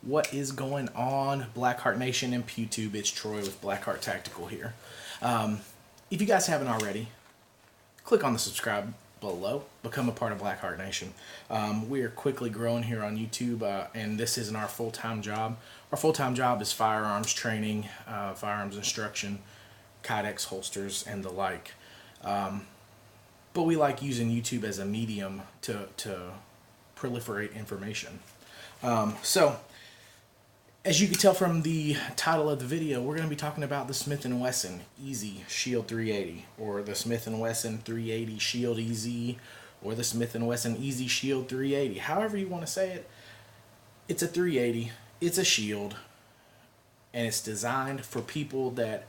What is going on, Blackheart Nation and PewTube? It's Troy with Blackheart Tactical here. If you guys haven't already, click on the subscribe below, become a part of Blackheart Nation. We are quickly growing here on YouTube, and this isn't our full-time job. Our full-time job is firearms training, firearms instruction, kydex holsters, and the like. But we like using YouTube as a medium to proliferate information. So, as you can tell from the title of the video, we're going to be talking about the Smith and Wesson Easy Shield 380, or the Smith and Wesson 380 Shield Easy, or the Smith and Wesson Easy Shield 380. However you want to say it, it's a 380, it's a shield, and it's designed for people that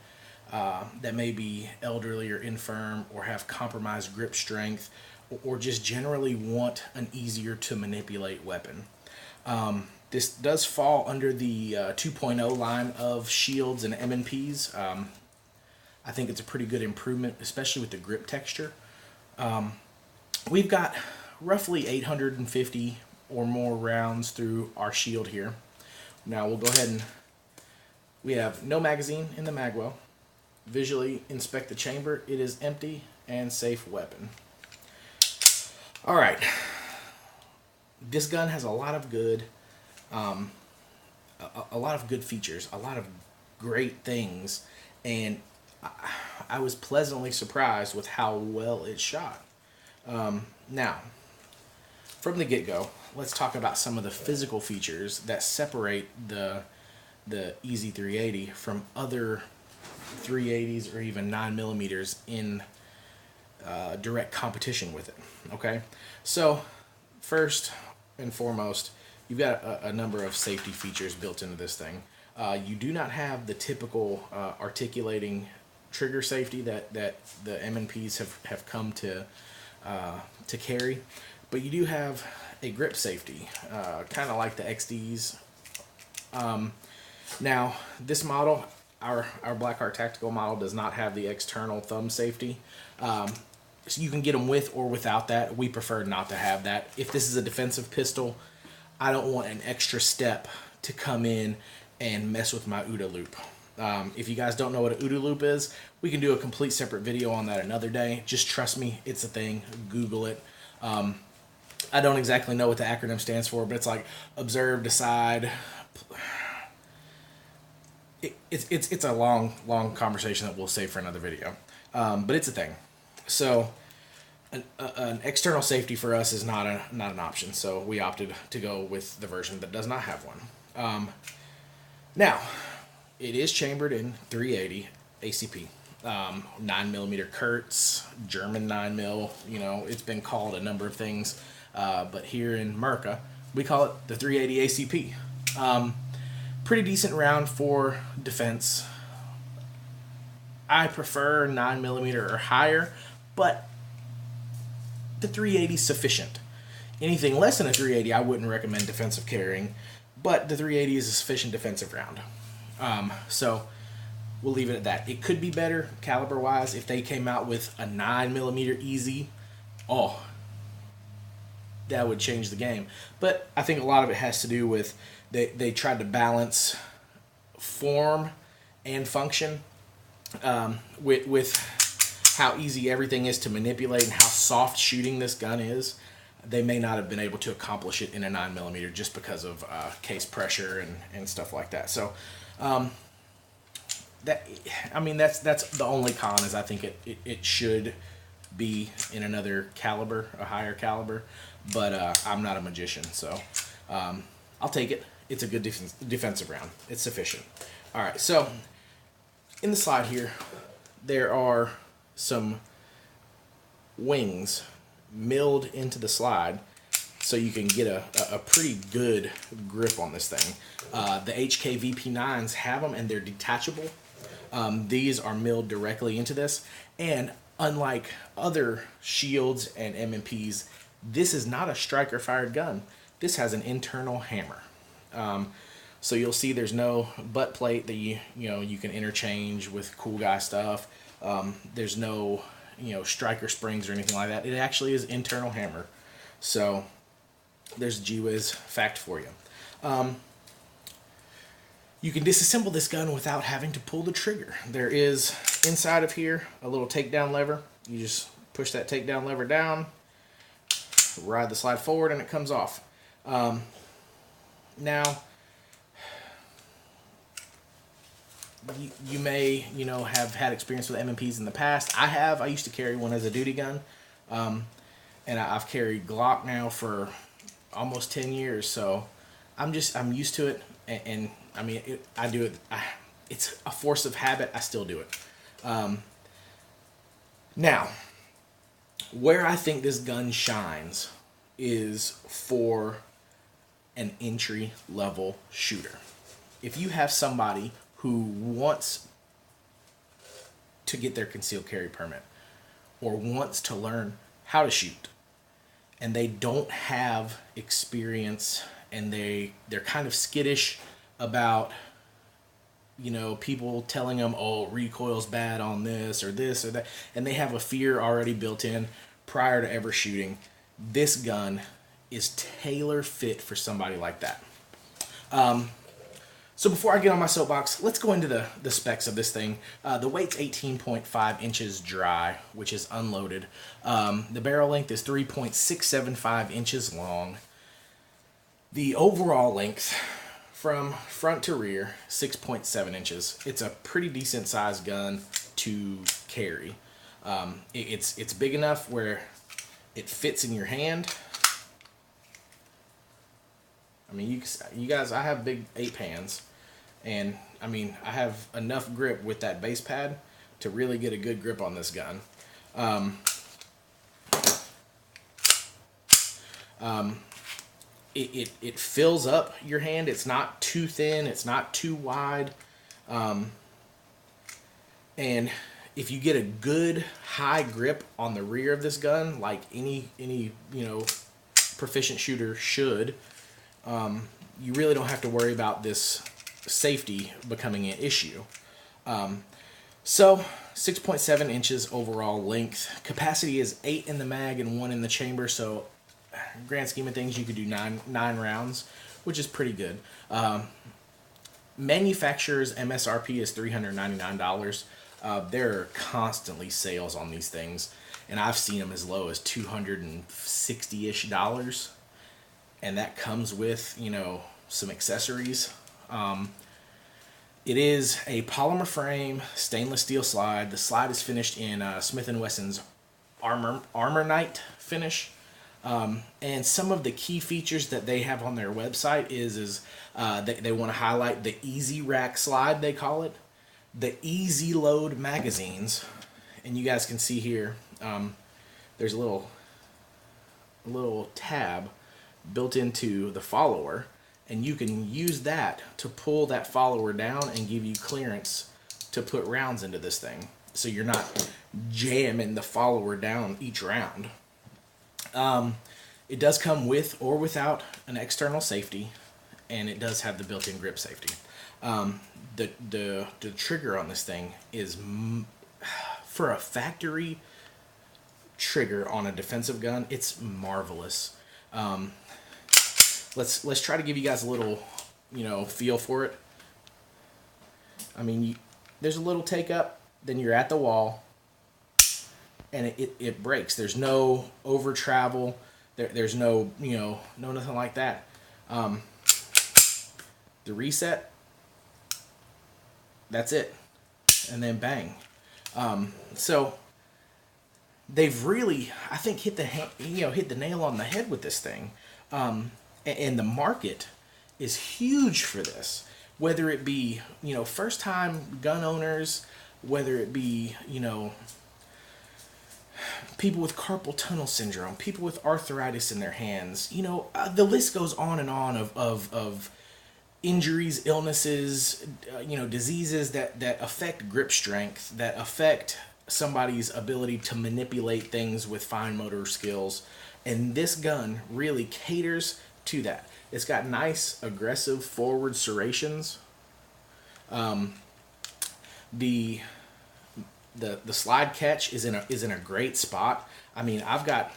may be elderly or infirm, or have compromised grip strength, or just generally want an easier to manipulate weapon. This does fall under the 2.0 line of shields and M&Ps. I think it's a pretty good improvement, especially with the grip texture. We've got roughly 850 or more rounds through our shield here. Now we'll go ahead and we have no magazine in the magwell. Visually inspect the chamber. It is empty and safe weapon. All right. This gun has a lot of good features, a lot of great things, and I was pleasantly surprised with how well it shot. Now, from the get-go, let's talk about some of the physical features that separate the Easy 380 from other 380s or even 9mm in direct competition with it. Okay, so first and foremost, you've got a number of safety features built into this thing. You do not have the typical articulating trigger safety that the M&Ps have come to carry, but you do have a grip safety, kind of like the XDs. Now, this model, our Blackheart Tactical model, does not have the external thumb safety. So you can get them with or without that. We prefer not to have that. If this is a defensive pistol, I don't want an extra step to come in and mess with my OODA loop. If you guys don't know what an OODA loop is, we can do a complete separate video on that another day. Just trust me, it's a thing. Google it. I don't exactly know what the acronym stands for, but it's like observe, decide. It's a long conversation that we'll save for another video. But it's a thing. So an external safety for us is not an option. So we opted to go with the version that does not have one. Now, it is chambered in 380 ACP. 9mm Kurtz, German 9mm, you know, it's been called a number of things. But here in Merca, we call it the 380 ACP. Pretty decent round for defense. I prefer 9mm or higher, but the 380 is sufficient. Anything less than a 380, I wouldn't recommend defensive carrying, but the 380 is a sufficient defensive round. So we'll leave it at that. It could be better caliber-wise if they came out with a 9mm Easy. Oh, that would change the game. But I think a lot of it has to do with they tried to balance form and function with how easy everything is to manipulate and how soft shooting this gun is. They may not have been able to accomplish it in a 9mm just because of case pressure and stuff like that. So that's the only con, is I think it should be in another caliber, a higher caliber, but I'm not a magician, so I'll take it. It's a good defensive round. It's sufficient. All right, so in the slide here, there are some wings milled into the slide so you can get a pretty good grip on this thing. The HK VP9s have them, and they're detachable. These are milled directly into this, and unlike other shields and M&Ps, this is not a striker fired gun. This has an internal hammer. So you'll see there's no butt plate that you can interchange with cool guy stuff. There's no striker springs or anything like that. It actually is internal hammer. So there's a G-Wiz fact for you. You can disassemble this gun without having to pull the trigger. There is, inside of here, a little takedown lever. You just push that takedown lever down, ride the slide forward, and it comes off. Now, you may, have had experience with M&Ps in the past. I have. I used to carry one as a duty gun. And I've carried Glock now for almost 10 years. So I'm used to it. And I mean, I do it. It's a force of habit. I still do it. Now, where I think this gun shines is for an entry level shooter. If you have somebody who wants to get their concealed carry permit or wants to learn how to shoot and they don't have experience and they're kind of skittish about people telling them, oh, recoil's bad on this or that, and they have a fear already built in prior to ever shooting, this gun is tailor fit for somebody like that. So before I get on my soapbox, let's go into the specs of this thing. The weight's 18.5 inches dry, which is unloaded. The barrel length is 3.675 inches long. The overall length from front to rear, 6.7 inches. It's a pretty decent sized gun to carry. It's big enough where it fits in your hand. I mean, you guys, I have big 8 hands, and I mean, I have enough grip with that base pad to really get a good grip on this gun. It fills up your hand. It's not too thin. It's not too wide. And if you get a good high grip on the rear of this gun, like any proficient shooter should, you really don't have to worry about this safety becoming an issue. So 6.7 inches overall length. Capacity is 8 in the mag and 1 in the chamber. So grand scheme of things, you could do nine rounds, which is pretty good. Manufacturer's MSRP is $399. There are constantly sales on these things, and I've seen them as low as $260-ish, and that comes with some accessories. It is a polymer frame, stainless steel slide. The slide is finished in Smith and Wesson's Armor Night finish. And some of the key features that they have on their website is they want to highlight the Easy Rack slide, they call it, the Easy Load magazines, and you guys can see here, there's a little tab built into the follower, and you can use that to pull that follower down and give you clearance to put rounds into this thing, so you're not jamming the follower down each round. It does come with or without an external safety, and it does have the built-in grip safety. The trigger on this thing is, for a factory trigger on a defensive gun, it's marvelous. Let's try to give you guys a little, feel for it. I mean, there's a little take up, then you're at the wall, and it breaks. There's no over travel. There's no nothing like that. The reset, that's it, and then bang. So they've really, I think, hit the nail on the head with this thing. And the market is huge for this. Whether it be first time gun owners, whether it be people with carpal tunnel syndrome, people with arthritis in their hands, the list goes on and on of injuries, illnesses, diseases that affect grip strength, that affect somebody's ability to manipulate things with fine motor skills. And this gun really caters to that. It's got nice, aggressive forward serrations. The slide catch is in a great spot. I mean, I've got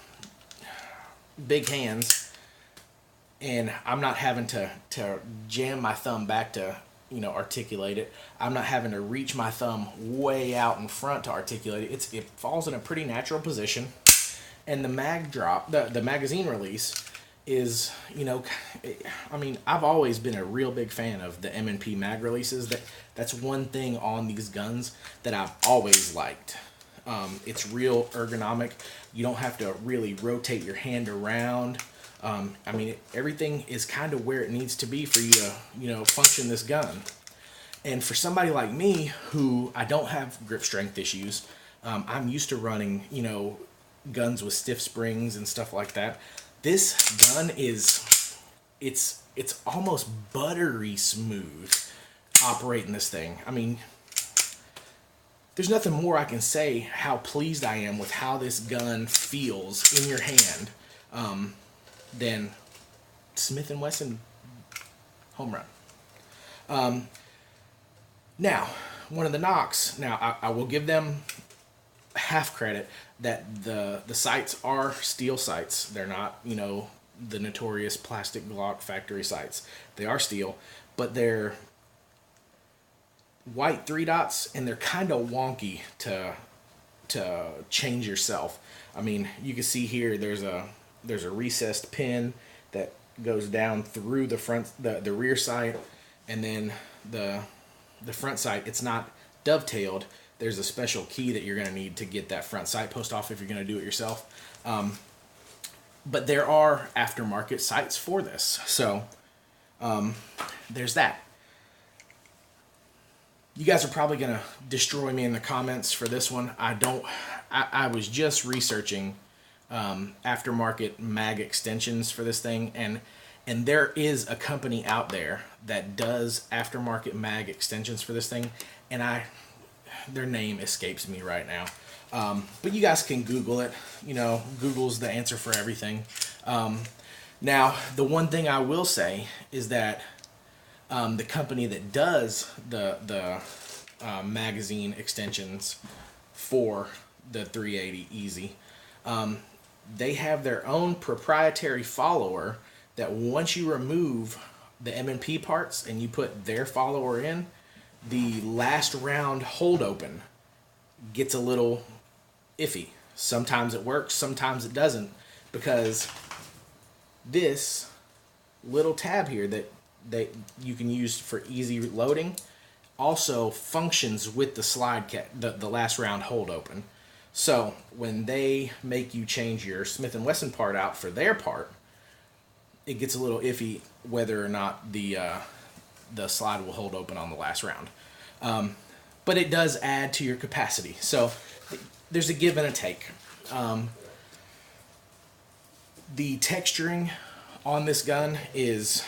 big hands, and I'm not having to jam my thumb back to articulate it. I'm not having to reach my thumb way out in front to articulate it. It falls in a pretty natural position. And the mag drop, the magazine release is, I've always been a real big fan of the M&P mag releases. That's one thing on these guns that I've always liked. It's real ergonomic. You don't have to really rotate your hand around. Everything is kind of where it needs to be for you to, function this gun. And for somebody like me, who I don't have grip strength issues, I'm used to running, guns with stiff springs and stuff like that. This gun it's almost buttery smooth operating this thing. There's nothing more I can say how pleased I am with how this gun feels in your hand than Smith and Wesson home run. Now, one of the knocks, I will give them half credit that the sights are steel sights. They're not, the notorious plastic Glock factory sights. They are steel, but they're white 3 dots, and they're kind of wonky to change yourself. You can see here there's a recessed pin that goes down through the front, the rear sight, and then the front sight. It's not dovetailed. There's a special key that you're going to need to get that front sight post off if you're going to do it yourself. But there are aftermarket sights for this, so there's that. You guys are probably going to destroy me in the comments for this one. I was just researching aftermarket mag extensions for this thing, and there is a company out there that does aftermarket mag extensions for this thing, and their name escapes me right now. But you guys can Google it. Google's the answer for everything. Now, the one thing I will say is that the company that does the magazine extensions for the 380 Easy, they have their own proprietary follower that once you remove the M&P parts and you put their follower in, the last round hold open gets a little iffy. Sometimes it works, sometimes it doesn't, because this little tab here that you can use for easy loading also functions with the slide the last round hold open. So when they make you change your Smith and Wesson part out for their part, it gets a little iffy whether or not the slide will hold open on the last round. But it does add to your capacity. So there's a give and a take. The texturing on this gun it's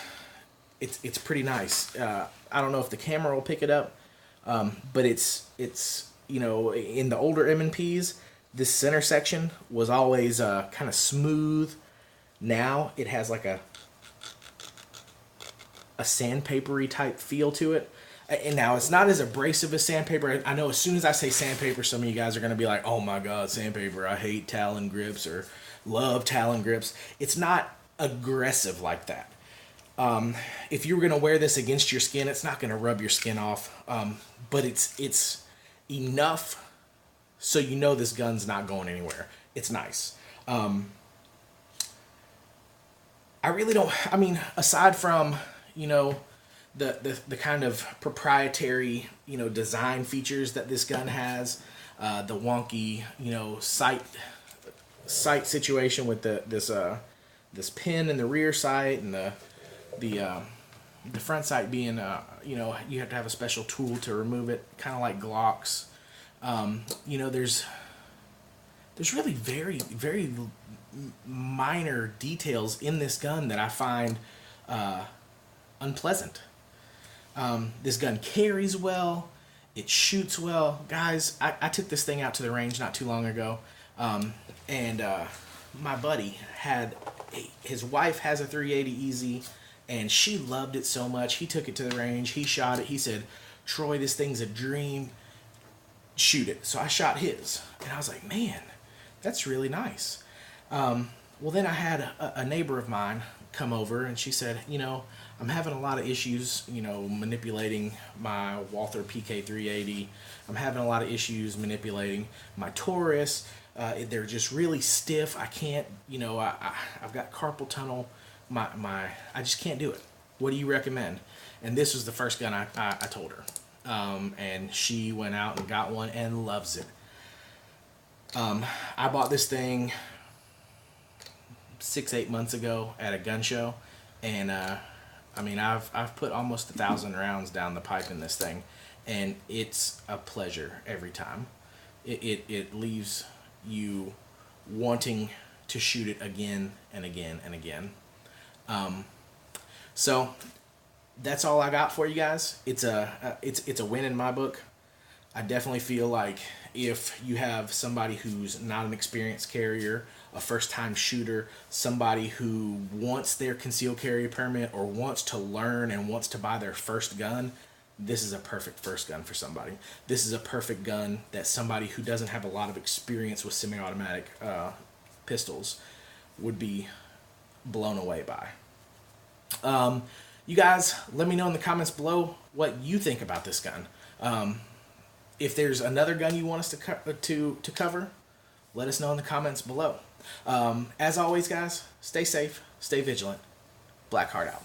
pretty nice. I don't know if the camera will pick it up, but it's in the older M&Ps, this center section was always kind of smooth. Now it has like a sandpapery type feel to it. And now it's not as abrasive as sandpaper. I know as soon as I say sandpaper, some of you guys are going to be like, oh my God, sandpaper, I hate Talon grips or love Talon grips. It's not aggressive like that. If you were going to wear this against your skin, it's not going to rub your skin off. But it's enough so you know this gun's not going anywhere. It's nice. I really don't, aside from, the kind of proprietary, design features that this gun has, the wonky, sight situation with this pin in the rear sight and the front sight being, you have to have a special tool to remove it, kind of like Glocks. There's really very, very minor details in this gun that I find unpleasant. This gun carries well. It shoots well. Guys, I took this thing out to the range not too long ago, and my buddy his wife has a 380 Easy, and she loved it so much. He took it to the range. He shot it. He said, Troy, this thing's a dream. Shoot it. So I shot his, and I was like, man, that's really nice. Well, then I had a neighbor of mine come over and she said, you know, I'm having a lot of issues, you know, manipulating my Walther PK380. I'm having a lot of issues manipulating my Taurus. They're just really stiff. I can't, you know, I've got carpal tunnel. I just can't do it. What do you recommend? And this was the first gun I told her. And she went out and got one and loves it. I bought this thing 6-8 months ago at a gun show, and I mean, I've put almost 1,000 rounds down the pipe in this thing, and it's a pleasure every time. It leaves you wanting to shoot it again and again and again. So that's all I got for you guys. It's a win in my book. I definitely feel like if you have somebody who's not an experienced carrier, a first-time shooter, somebody who wants their concealed carry permit or wants to learn and wants to buy their first gun, this is a perfect first gun for somebody. This is a perfect gun that somebody who doesn't have a lot of experience with semi-automatic pistols would be blown away by. You guys, let me know in the comments below what you think about this gun. If there's another gun you want us to cover, let us know in the comments below. As always, guys, stay safe, stay vigilant. Blackheart out.